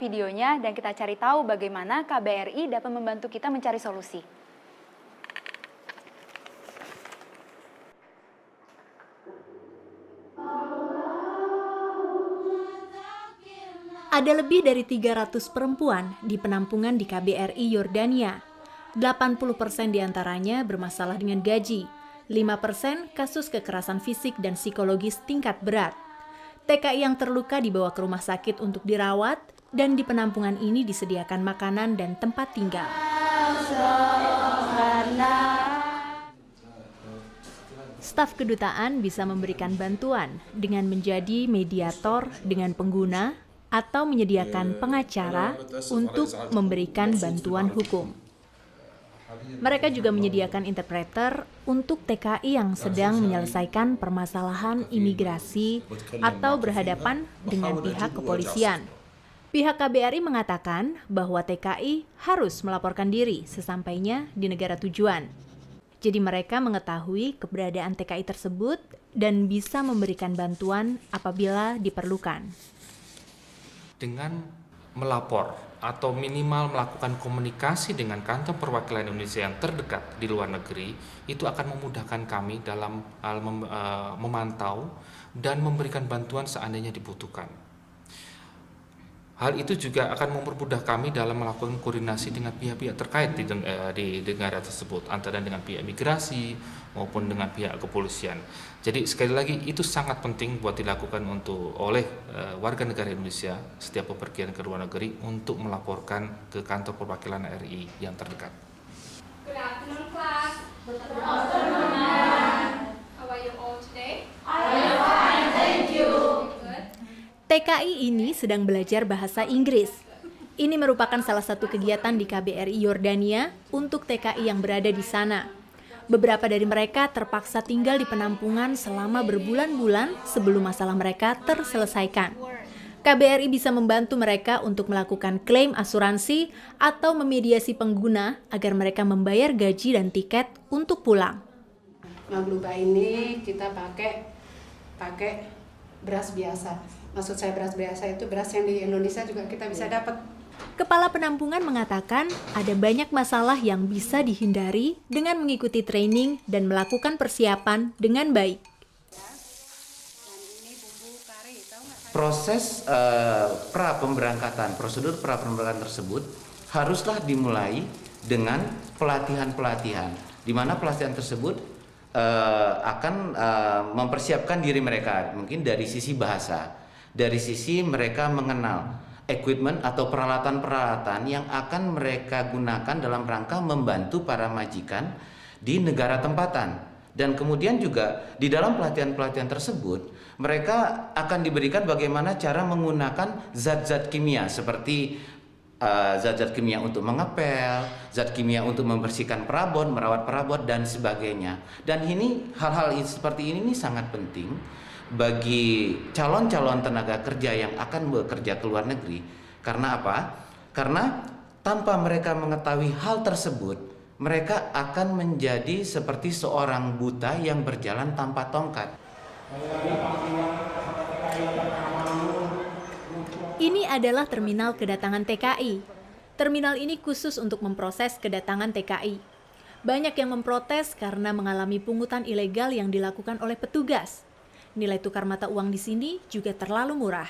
videonya dan kita cari tahu bagaimana KBRI dapat membantu kita mencari solusi. Ada lebih dari 300 perempuan di penampungan di KBRI Yordania. 80% diantaranya bermasalah dengan gaji, 5% kasus kekerasan fisik dan psikologis tingkat berat. TKI yang terluka dibawa ke rumah sakit untuk dirawat, dan di penampungan ini disediakan makanan dan tempat tinggal. Staf kedutaan bisa memberikan bantuan dengan menjadi mediator dengan pengguna atau menyediakan pengacara untuk memberikan bantuan hukum. Mereka juga menyediakan interpreter untuk TKI yang sedang menyelesaikan permasalahan imigrasi atau berhadapan dengan pihak kepolisian. Pihak KBRI mengatakan bahwa TKI harus melaporkan diri sesampainya di negara tujuan. Jadi mereka mengetahui keberadaan TKI tersebut dan bisa memberikan bantuan apabila diperlukan. Dengan melapor atau minimal melakukan komunikasi dengan kantor perwakilan Indonesia yang terdekat di luar negeri, itu akan memudahkan kami dalam hal memantau dan memberikan bantuan seandainya dibutuhkan. Hal itu juga akan mempermudah kami dalam melakukan koordinasi dengan pihak-pihak terkait di negara tersebut, antara dengan pihak imigrasi maupun dengan pihak kepolisian. Jadi sekali lagi itu sangat penting buat dilakukan oleh warga negara Indonesia setiap bepergian ke luar negeri untuk melaporkan ke kantor perwakilan RI yang terdekat. Good afternoon, class. Good afternoon. How are you all today? I am fine, thank you. Good. TKI ini sedang belajar bahasa Inggris. Ini merupakan salah satu kegiatan di KBRI Yordania untuk TKI yang berada di sana. Beberapa dari mereka terpaksa tinggal di penampungan selama berbulan-bulan sebelum masalah mereka terselesaikan. KBRI bisa membantu mereka untuk melakukan klaim asuransi atau memediasi pengguna agar mereka membayar gaji dan tiket untuk pulang. Magluba ini kita pakai beras biasa. Maksud saya beras biasa itu beras yang di Indonesia juga kita bisa dapat. Kepala penampungan mengatakan ada banyak masalah yang bisa dihindari dengan mengikuti training dan melakukan persiapan dengan baik. Proses prosedur pra pemberangkatan tersebut haruslah dimulai dengan pelatihan-pelatihan, di mana pelatihan tersebut akan mempersiapkan diri mereka, mungkin dari sisi bahasa, dari sisi mereka mengenal equipment atau peralatan-peralatan yang akan mereka gunakan dalam rangka membantu para majikan di negara tempatan. Dan kemudian juga di dalam pelatihan-pelatihan tersebut mereka akan diberikan bagaimana cara menggunakan zat-zat kimia seperti zat-zat kimia untuk mengepel, zat kimia untuk membersihkan perabot, merawat perabot dan sebagainya. Dan ini hal-hal seperti ini sangat penting bagi calon-calon tenaga kerja yang akan bekerja ke luar negeri. Karena apa? Karena tanpa mereka mengetahui hal tersebut, mereka akan menjadi seperti seorang buta yang berjalan tanpa tongkat. Ini adalah terminal kedatangan TKI. Terminal ini khusus untuk memproses kedatangan TKI. Banyak yang memprotes karena mengalami pungutan ilegal yang dilakukan oleh petugas. Nilai tukar mata uang di sini juga terlalu murah.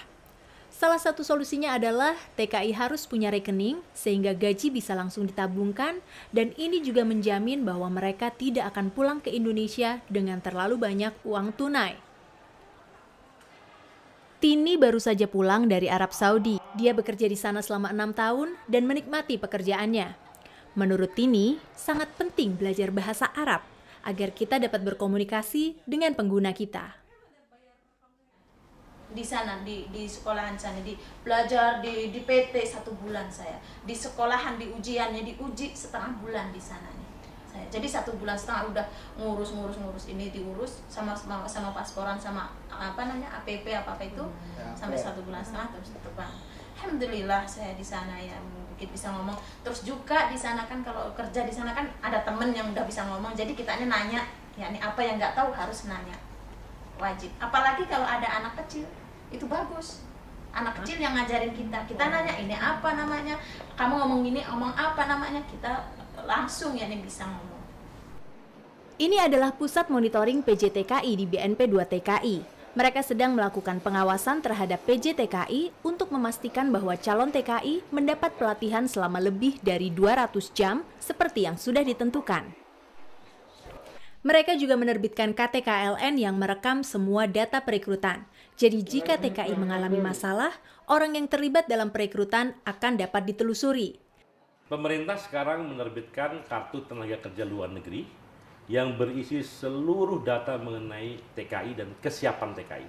Salah satu solusinya adalah TKI harus punya rekening sehingga gaji bisa langsung ditabungkan, dan ini juga menjamin bahwa mereka tidak akan pulang ke Indonesia dengan terlalu banyak uang tunai. Tini baru saja pulang dari Arab Saudi. Dia bekerja di sana selama 6 tahun dan menikmati pekerjaannya. Menurut Tini, sangat penting belajar bahasa Arab agar kita dapat berkomunikasi dengan pengguna kita. Di sana, di sekolahan sana, di belajar di PT 1 bulan saya, di sekolahan, di ujiannya diuji setengah bulan di sana nih saya. Jadi 1 bulan setengah udah ngurus ini diurus sama pasporan sama APP apa itu sampai 1 bulan setengah terus terbang. Alhamdulillah saya di sana ya sedikit bisa ngomong. Terus juga di sana kan kalau kerja di sana kan ada temen yang udah bisa ngomong, jadi kitanya nanya, yakni apa yang nggak tahu harus nanya, wajib. Apalagi kalau ada anak kecil, itu bagus. Anak kecil yang ngajarin kita nanya ini apa namanya, kamu ngomong gini, ngomong apa namanya, kita langsung ya nih bisa ngomong. Ini adalah pusat monitoring PJTKI di BNP 2 TKI. Mereka sedang melakukan pengawasan terhadap PJTKI untuk memastikan bahwa calon TKI mendapat pelatihan selama lebih dari 200 jam seperti yang sudah ditentukan. Mereka juga menerbitkan KTKLN yang merekam semua data perekrutan. Jadi jika TKI mengalami masalah, orang yang terlibat dalam perekrutan akan dapat ditelusuri. Pemerintah sekarang menerbitkan Kartu Tenaga Kerja Luar Negeri yang berisi seluruh data mengenai TKI dan kesiapan TKI.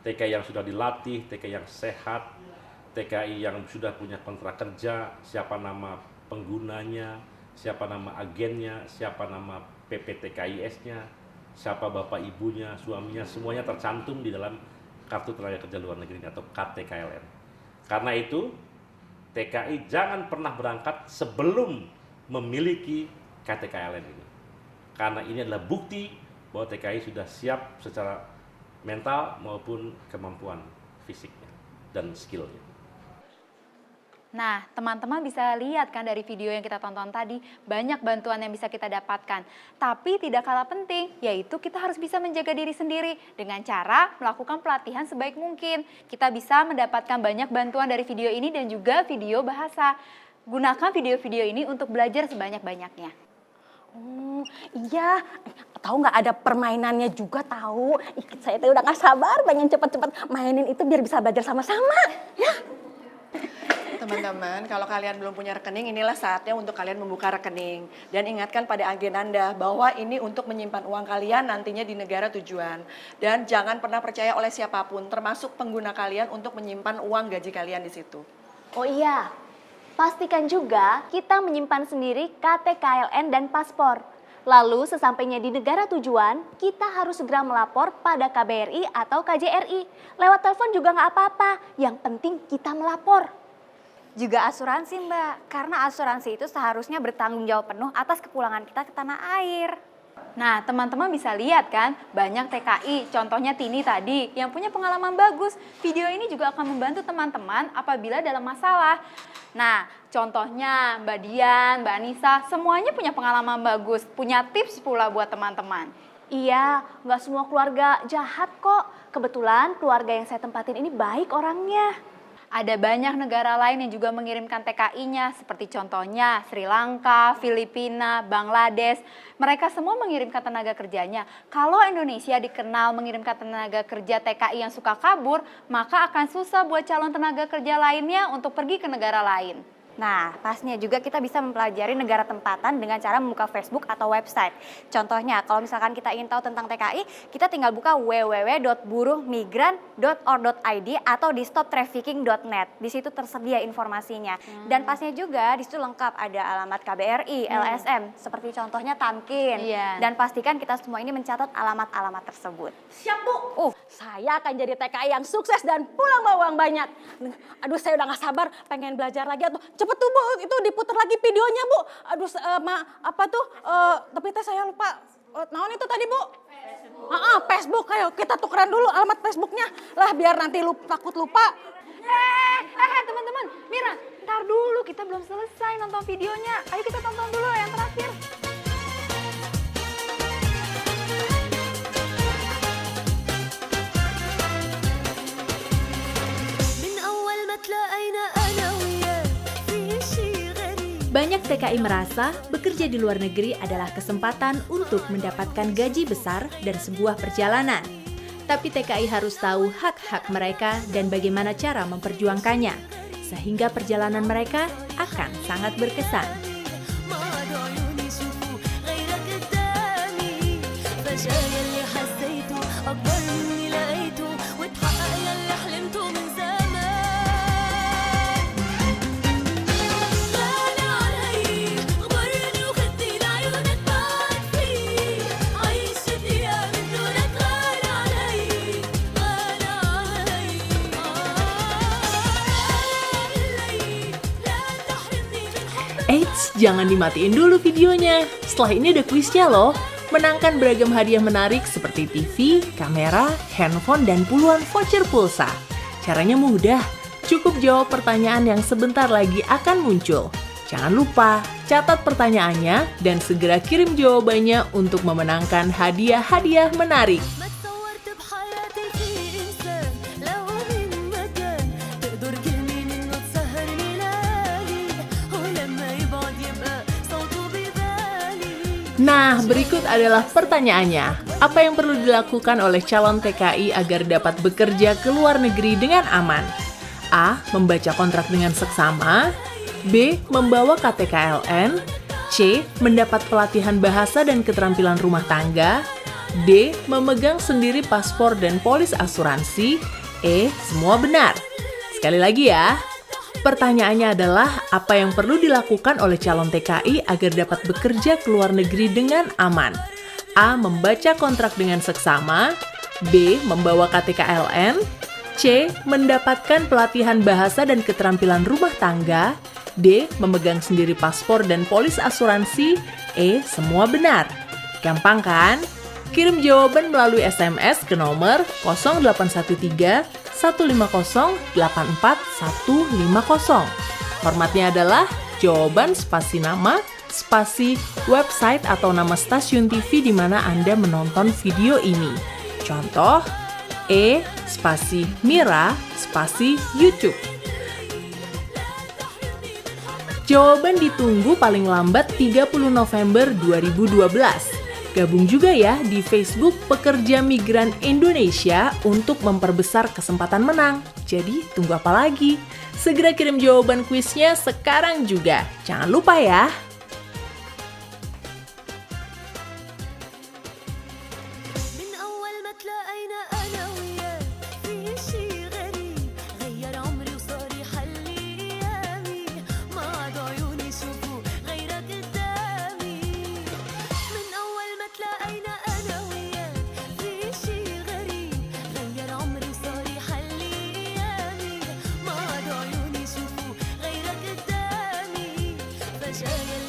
TKI yang sudah dilatih, TKI yang sehat, TKI yang sudah punya kontrak kerja, siapa nama penggunanya, siapa nama agennya, siapa nama PPTKIS-nya, siapa bapak ibunya, suaminya, semuanya tercantum di dalam Kartu Tenaga Kerja Luar Negeri atau KTKLN. Karena itu, TKI jangan pernah berangkat sebelum memiliki KTKLN ini. Karena ini adalah bukti bahwa TKI sudah siap secara mental maupun kemampuan fisiknya dan skillnya. Nah, teman-teman bisa lihat kan dari video yang kita tonton tadi, banyak bantuan yang bisa kita dapatkan. Tapi tidak kalah penting, yaitu kita harus bisa menjaga diri sendiri dengan cara melakukan pelatihan sebaik mungkin. Kita bisa mendapatkan banyak bantuan dari video ini dan juga video bahasa. Gunakan video-video ini untuk belajar sebanyak-banyaknya. Iya, tahu nggak ada permainannya juga tahu. Saya tuh udah nggak sabar pengen cepet-cepet mainin itu biar bisa belajar sama-sama. Ya. Teman-teman, kalau kalian belum punya rekening, inilah saatnya untuk kalian membuka rekening. Dan ingatkan pada agen Anda bahwa ini untuk menyimpan uang kalian nantinya di negara tujuan. Dan jangan pernah percaya oleh siapapun, termasuk pengguna kalian untuk menyimpan uang gaji kalian di situ. Oh iya, pastikan juga kita menyimpan sendiri KTKLN dan paspor. Lalu sesampainya di negara tujuan, kita harus segera melapor pada KBRI atau KJRI. Lewat telepon juga nggak apa-apa, yang penting kita melapor. Juga asuransi Mbak, karena asuransi itu seharusnya bertanggung jawab penuh atas kepulangan kita ke tanah air. Nah, teman-teman bisa lihat kan, banyak TKI, contohnya Tini tadi, yang punya pengalaman bagus. Video ini juga akan membantu teman-teman apabila dalam masalah. Nah, contohnya Mbak Dian, Mbak Anissa, semuanya punya pengalaman bagus, punya tips pula buat teman-teman. Iya, nggak semua keluarga jahat kok. Kebetulan keluarga yang saya tempatin ini baik orangnya. Ada banyak negara lain yang juga mengirimkan TKI-nya, seperti contohnya Sri Lanka, Filipina, Bangladesh. Mereka semua mengirimkan tenaga kerjanya. Kalau Indonesia dikenal mengirimkan tenaga kerja TKI yang suka kabur, maka akan susah buat calon tenaga kerja lainnya untuk pergi ke negara lain. Nah, pastinya juga kita bisa mempelajari negara tempatan dengan cara membuka Facebook atau website. Contohnya, kalau misalkan kita ingin tahu tentang TKI, kita tinggal buka www.buruhmigran.or.id atau di stoptrafficking.net. Di situ tersedia informasinya. Dan pastinya juga di situ lengkap ada alamat KBRI, LSM, seperti contohnya Tamkin. Dan pastikan kita semua ini mencatat alamat-alamat tersebut. Siap, Bu. Saya akan jadi TKI yang sukses dan pulang bawa uang banyak. Aduh, saya udah gak sabar pengen belajar lagi. Cepet tuh Bu, itu diputar lagi videonya Bu. Aduh, tapi saya lupa. Naon itu tadi Bu? Facebook. Ayo kita tukeran dulu alamat Facebooknya. Lah biar nanti takut lupa. Teman-teman, Mira, ntar dulu, kita belum selesai nonton videonya. Ayo kita tonton dulu yang terakhir. Banyak TKI merasa bekerja di luar negeri adalah kesempatan untuk mendapatkan gaji besar dan sebuah perjalanan. Tapi TKI harus tahu hak-hak mereka dan bagaimana cara memperjuangkannya, sehingga perjalanan mereka akan sangat berkesan. Eits, jangan dimatiin dulu videonya. Setelah ini ada kuisnya loh. Menangkan beragam hadiah menarik seperti TV, kamera, handphone, dan puluhan voucher pulsa. Caranya mudah, cukup jawab pertanyaan yang sebentar lagi akan muncul. Jangan lupa, catat pertanyaannya dan segera kirim jawabannya untuk memenangkan hadiah-hadiah menarik. Nah, berikut adalah pertanyaannya. Apa yang perlu dilakukan oleh calon TKI agar dapat bekerja ke luar negeri dengan aman? A. Membaca kontrak dengan seksama. B. Membawa KTKLN. C. Mendapat pelatihan bahasa dan keterampilan rumah tangga. D. Memegang sendiri paspor dan polis asuransi. E. Semua benar. Sekali lagi ya. Pertanyaannya adalah, apa yang perlu dilakukan oleh calon TKI agar dapat bekerja ke luar negeri dengan aman? A. Membaca kontrak dengan seksama. B. Membawa KTKLN. C. Mendapatkan pelatihan bahasa dan keterampilan rumah tangga. D. Memegang sendiri paspor dan polis asuransi. E. Semua benar. Gampang kan? Kirim jawaban melalui SMS ke nomor 0813 150 84150. Formatnya adalah jawaban spasi nama, spasi website atau nama stasiun TV di mana Anda menonton video ini. Contoh, E spasi Mira spasi YouTube. Jawaban ditunggu paling lambat 30 November 2012. Gabung juga ya di Facebook Pekerja Migran Indonesia untuk memperbesar kesempatan menang. Jadi tunggu apa lagi? Segera kirim jawaban kuisnya sekarang juga. Jangan lupa ya. شايل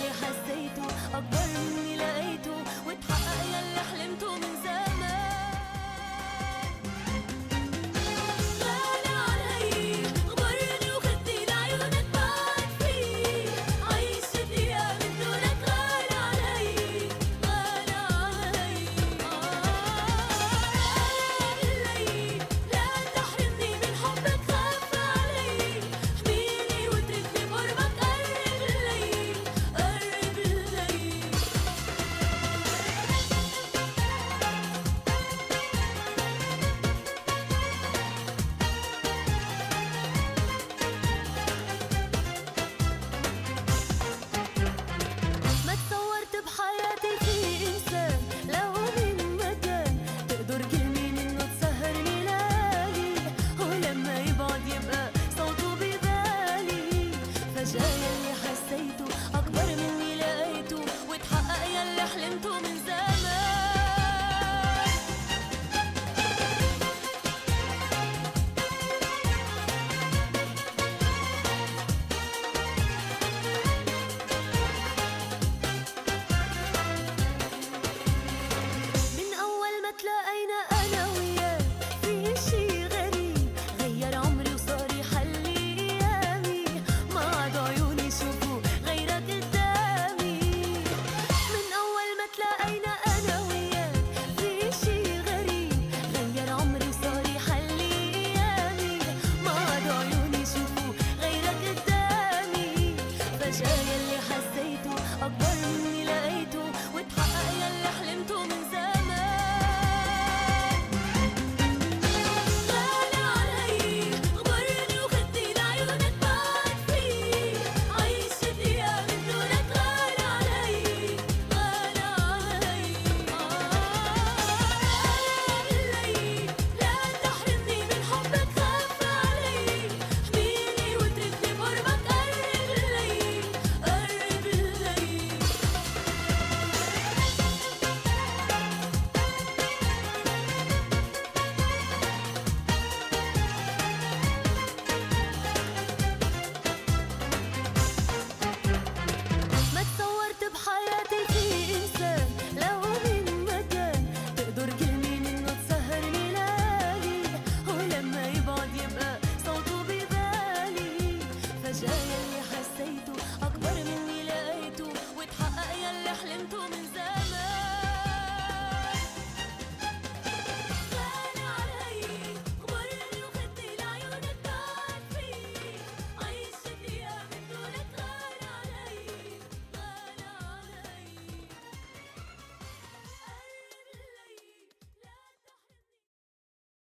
زيتون